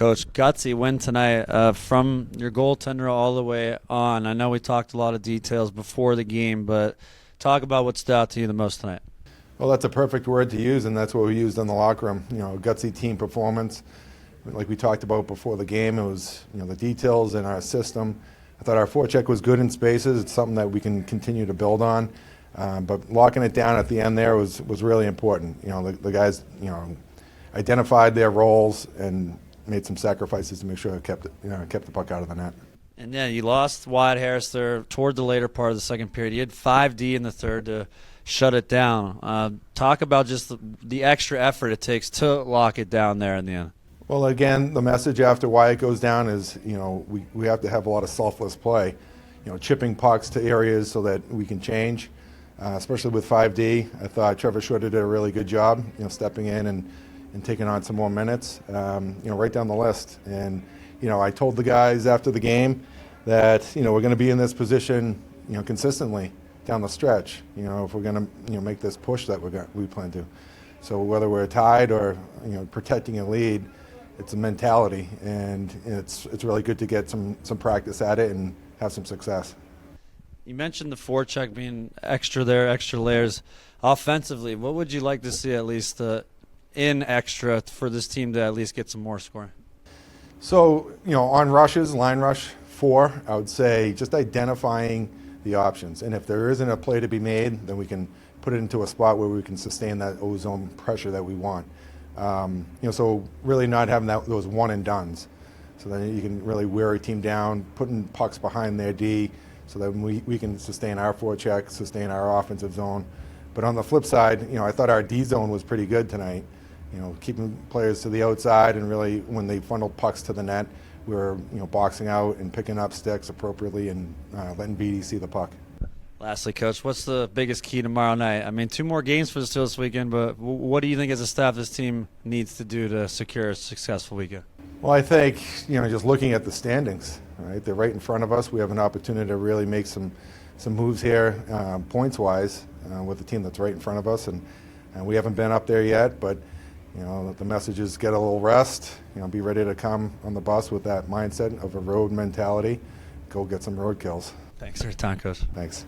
Coach, gutsy win tonight from your goaltender all the way on. I know we talked a lot of details before the game, but talk about what stood out to you the most tonight. Well, that's a perfect word to use, and that's what we used in the locker room. Gutsy team performance. Like we talked about before the game, it was the details in our system. I thought our forecheck was good in spaces. It's something that we can continue to build on. But locking it down at the end there was really important. The guys identified their roles and made some sacrifices to make sure it kept the puck out of the net. And yeah, you lost Wyatt Harris there toward the later part of the second period. You had 5D in the third to shut it down. Talk about just the extra effort it takes to lock it down there in the end. Well, again, the message after Wyatt goes down is, we have to have a lot of selfless play, chipping pucks to areas so that we can change, especially with 5D. I thought Trevor Schroeder did a really good job, stepping in and taking on some more minutes, right down the list. And, I told the guys after the game that, we're going to be in this position, consistently down the stretch, if we're going to, make this push that we plan to. So whether we're tied or, protecting a lead, it's a mentality, and it's really good to get some practice at it and have some success. You mentioned the forecheck being extra there, extra layers. Offensively, what would you like to see at least in extra for this team to at least get some more scoring? So, on rushes, line rush 4, I would say just identifying the options. And if there isn't a play to be made, then we can put it into a spot where we can sustain that O-zone pressure that we want. So really not having those one and dones. So then you can really wear a team down, putting pucks behind their D so that we can sustain our forecheck, sustain our offensive zone. But on the flip side, I thought our D zone was pretty good tonight. Keeping players to the outside, and really when they funneled pucks to the net, we were boxing out and picking up sticks appropriately and letting BD see the puck. Lastly, Coach, what's the biggest key tomorrow night? I mean, 2 more games for the Steelers this weekend, but what do you think as a staff this team needs to do to secure a successful weekend? Well, I think, just looking at the standings, right? They're right in front of us. We have an opportunity to really make some moves here, points-wise, with the team that's right in front of us. And we haven't been up there yet, but, the message is get a little rest, be ready to come on the bus with that mindset of a road mentality. Go get some road kills. Thanks for your time, Coach. Thanks.